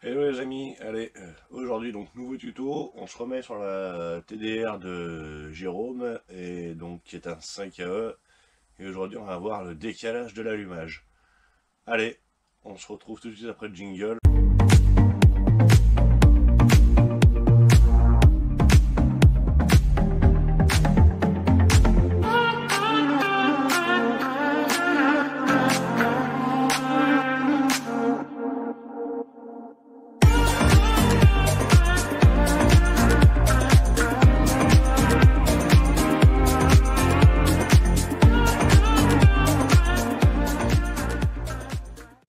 Hello les amis, allez, aujourd'hui donc nouveau tuto, on se remet sur la TDR de Jérôme, et donc qui est un 5AE, et aujourd'hui on va voir le décalage de l'allumage. Allez, on se retrouve tout de suite après le jingle.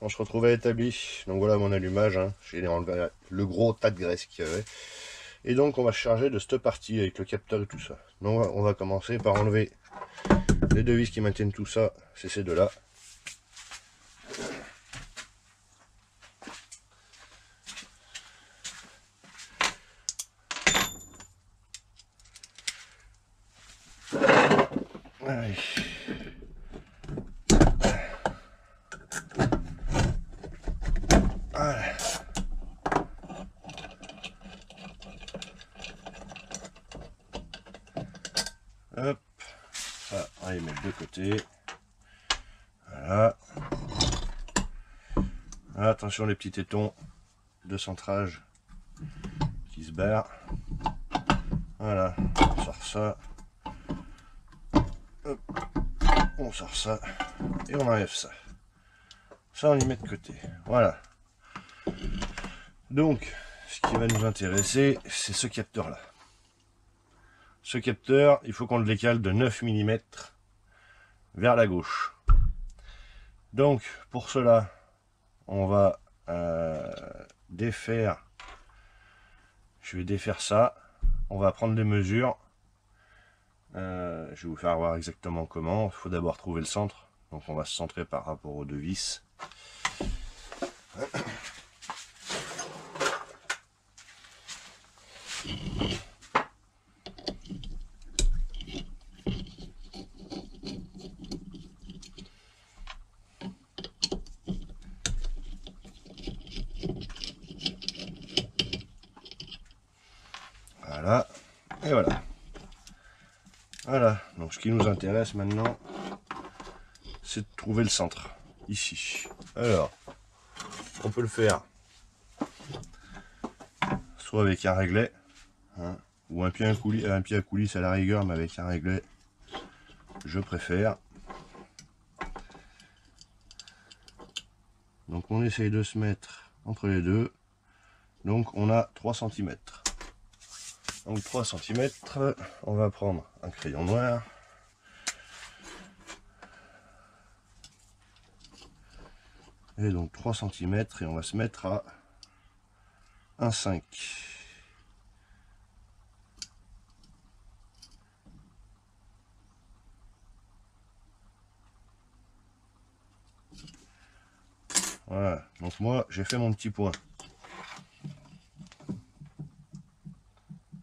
On se retrouve à l'établi, donc voilà mon allumage, hein. J'ai enlevé le gros tas de graisse qu'il y avait. Et donc on va se charger de cette partie avec le capteur et tout ça. Donc on va commencer par enlever les deux vis qui maintiennent tout ça, c'est ces deux là. Allez. Voilà. Hop, ça on va les mettre de côté. Voilà. Attention les petits tétons de centrage qui se barrent. Voilà, on sort ça. Hop, on sort ça et on enlève ça. Ça on y met de côté. Voilà. Donc, ce qui va nous intéresser, c'est ce capteur là. Ce capteur, il faut qu'on le décale de 9 mm vers la gauche. Donc, pour cela, on va défaire. Je vais défaire ça. On va prendre des mesures. Je vais vous faire voir exactement comment. Il faut d'abord trouver le centre. Donc, on va se centrer par rapport aux deux vis. Voilà, et voilà. Voilà, donc ce qui nous intéresse maintenant, c'est de trouver le centre, ici. Alors, on peut le faire soit avec un réglet, hein, ou un pied à coulisse à la rigueur, mais avec un réglet, je préfère. Donc on essaye de se mettre entre les deux. Donc on a 3 cm. Donc 3 cm, on va prendre un crayon noir. Et donc 3 cm, et on va se mettre à 1,5. Voilà, donc moi j'ai fait mon petit point.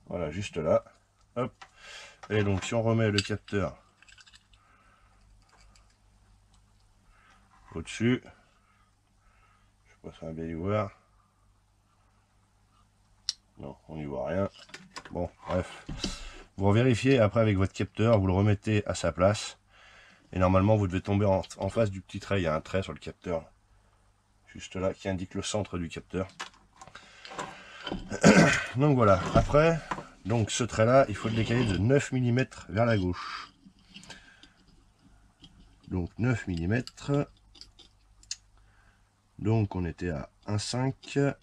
Voilà, juste là. Hop. Et donc si on remet le capteur au-dessus, je sais pas si on va bien y voir. Non, on n'y voit rien. Bon, bref. Vous vérifiez après avec votre capteur, vous le remettez à sa place. Et normalement, vous devez tomber en face du petit trait. Il y a un trait sur le capteur, juste là, qui indique le centre du capteur. Donc voilà. Après, donc ce trait-là, il faut le décaler de 9 mm vers la gauche. Donc 9 mm. Donc on était à 1,5.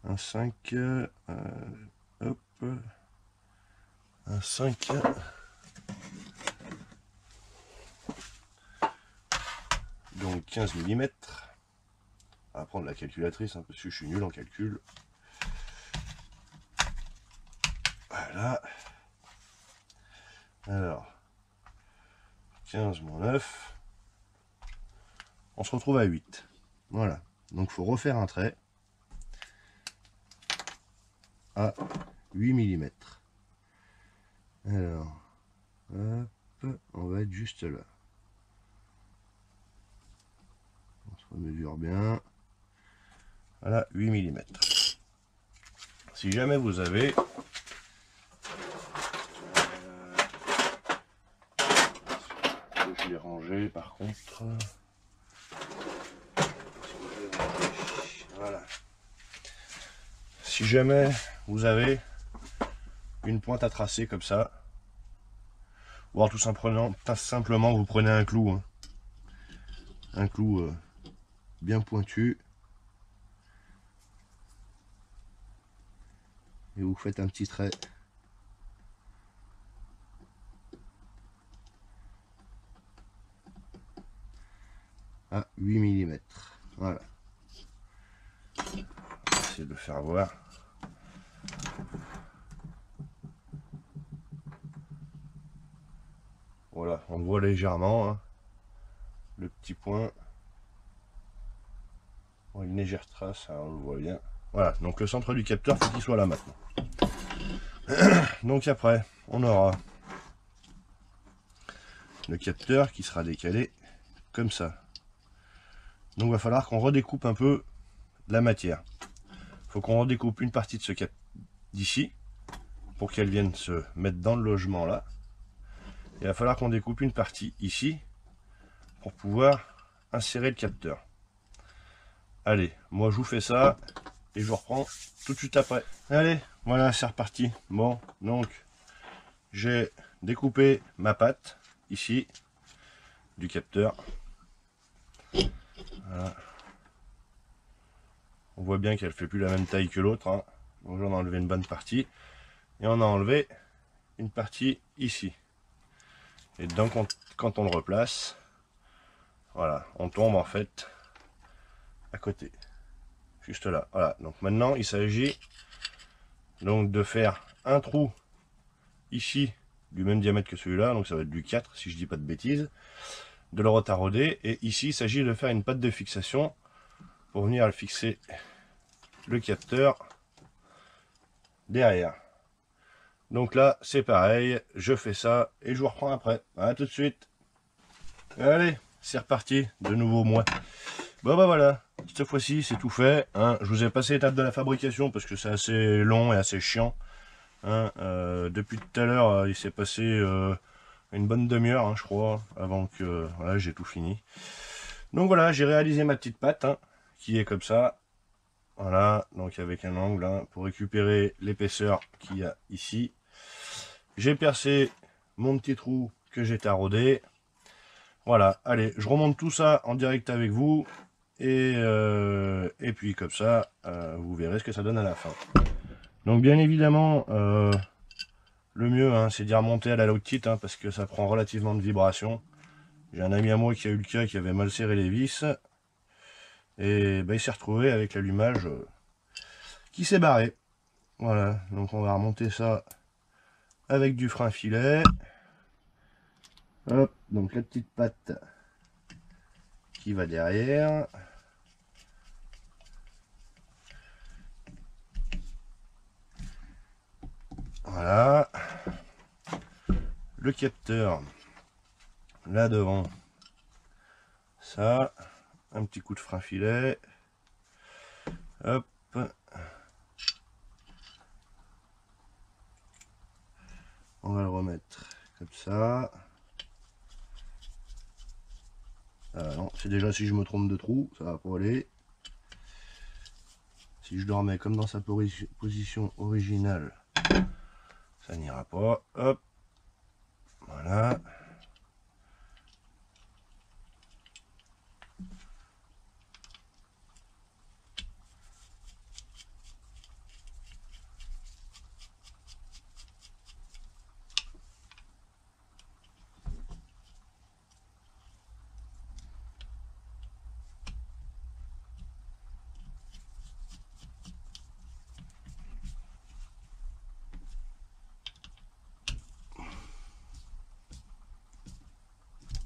1,5. Hop. 1,5. Donc 15 mm. On va prendre la calculatrice, hein, parce que je suis nul en calcul. Voilà. Alors, 15 moins 9. On se retrouve à 8. Voilà. Donc il faut refaire un trait à 8 mm. Alors, hop, on va être juste là. On se remesure bien. Voilà, 8 mm. Si jamais vous avez je l'ai rangé par contre. Voilà. Si jamais vous avez une pointe à tracer comme ça, ou alors tout simplement vous prenez un clou, hein. Un clou bien pointu, et vous faites un petit trait à 8 mm. Voilà. On va essayer de le faire voir. Voilà, on voit légèrement, hein, le petit point. Bon, une légère trace, hein, on le voit bien. Voilà, donc le centre du capteur, faut qu'il soit là maintenant. Donc après, on aura le capteur qui sera décalé comme ça. Donc il va falloir qu'on redécoupe un peu la matière. Il faut qu'on redécoupe une partie de ce cap d'ici pour qu'elle vienne se mettre dans le logement là. Et il va falloir qu'on découpe une partie ici pour pouvoir insérer le capteur. Allez, moi je vous fais ça et je vous reprends tout de suite après. Allez, voilà, c'est reparti. Bon, donc j'ai découpé ma patte ici du capteur. Voilà. On voit bien qu'elle fait plus la même taille que l'autre, hein. Donc j'en ai enlevé une bonne partie et on a enlevé une partie ici. Et donc quand on le replace, voilà, on tombe en fait à côté, juste là. Voilà, donc maintenant il s'agit donc de faire un trou ici du même diamètre que celui-là, donc ça va être du 4 si je dis pas de bêtises, de le retarauder, et ici il s'agit de faire une patte de fixation pour venir fixer le capteur derrière. Donc là c'est pareil, je fais ça et je vous reprends après. À tout de suite. Allez, c'est reparti, de nouveau moi. Bon bah voilà, cette fois-ci c'est tout fait, hein. Je vous ai passé l'étape de la fabrication parce que c'est assez long et assez chiant, hein. Depuis tout à l'heure il s'est passé une bonne demi-heure, hein, je crois, avant que voilà, j'ai tout fini. Donc voilà, j'ai réalisé ma petite patte, hein, qui est comme ça. Voilà, donc avec un angle, hein, pour récupérer l'épaisseur qu'il y a ici. J'ai percé mon petit trou que j'ai taraudé. Voilà, allez, je remonte tout ça en direct avec vous. Et puis comme ça, vous verrez ce que ça donne à la fin. Donc bien évidemment, le mieux, hein, c'est d'y remonter à la lock kit, hein, parce que ça prend relativement de vibration. J'ai un ami à moi qui a eu le cas, qui avait mal serré les vis. Et bah, il s'est retrouvé avec l'allumage qui s'est barré. Voilà, donc on va remonter ça avec du frein filet. Hop, donc la petite patte qui va derrière. Voilà. Le capteur là devant. Ça, un petit coup de frein filet. Hop. On va le remettre comme ça. Non, c'est déjà si je me trompe de trou, ça va pas aller. Si je le remets comme dans sa position originale, ça n'ira pas. Hop. Voilà.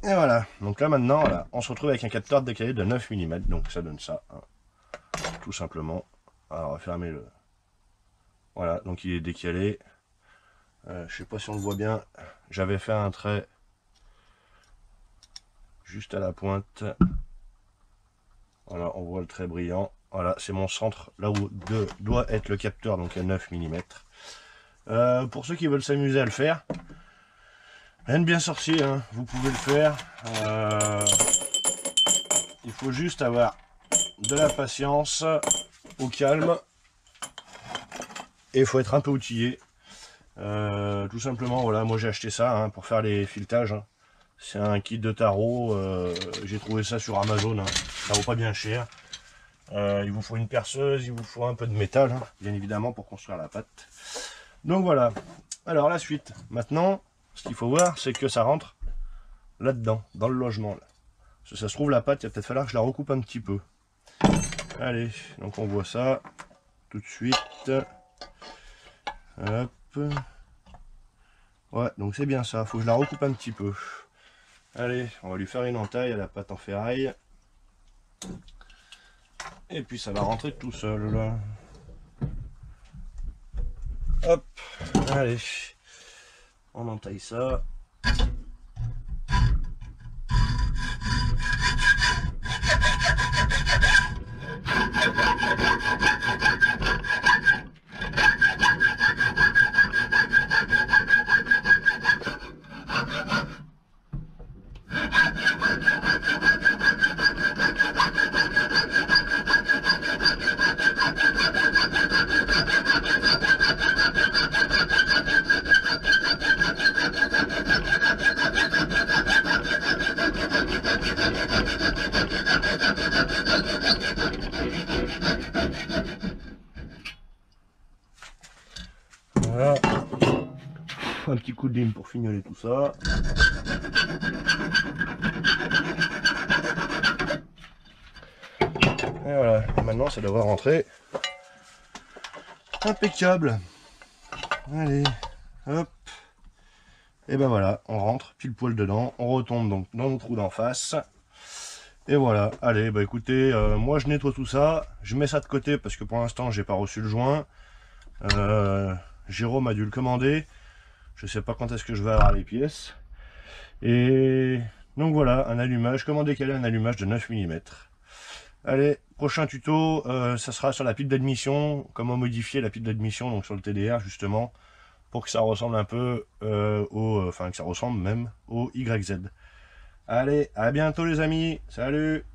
Et voilà, donc là maintenant, voilà, on se retrouve avec un capteur décalé de 9 mm, donc ça donne ça, hein, tout simplement. Alors on va fermer le... Voilà, donc il est décalé. Je sais pas si on le voit bien, j'avais fait un trait juste à la pointe. Voilà, on voit le trait brillant. Voilà, c'est mon centre, là où doit être le capteur, donc à 9 mm. Pour ceux qui veulent s'amuser à le faire, rien de bien sorcier, hein, vous pouvez le faire. Il faut juste avoir de la patience, au calme, et il faut être un peu outillé. Tout simplement, voilà, moi j'ai acheté ça hein, pour faire les filetages. Hein. C'est un kit de tarot, j'ai trouvé ça sur Amazon, hein. Ça vaut pas bien cher. Il vous faut une perceuse, il vous faut un peu de métal, hein, bien évidemment, pour construire la pâte. Donc voilà, alors la suite. Maintenant, ce qu'il faut voir, c'est que ça rentre là-dedans, dans le logement. Là. Parce que ça se trouve, la pâte, il va peut-être falloir que je la recoupe un petit peu. Allez, donc on voit ça tout de suite. Hop. Ouais, donc c'est bien ça, faut que je la recoupe un petit peu. Allez, on va lui faire une entaille à la pâte en ferraille. Et puis ça va rentrer tout seul là. Hop, allez, on entaille ça. Voilà. Un petit coup de lime pour fignoler tout ça. Et voilà, maintenant ça devrait rentrer impeccable. Allez, hop. Et ben voilà, on rentre pile poil dedans. On retombe donc dans le trou d'en face. Et voilà, allez, bah écoutez, moi je nettoie tout ça. Je mets ça de côté parce que pour l'instant j'ai pas reçu le joint. Jérôme a dû le commander. Je sais pas quand est-ce que je vais avoir les pièces. Et donc voilà, un allumage, comment décaler un allumage de 9 mm. Allez, prochain tuto, ça sera sur la pile d'admission, comment modifier la pile d'admission, donc sur le TDR justement, pour que ça ressemble un peu enfin que ça ressemble même au YZ. Allez, à bientôt les amis, salut!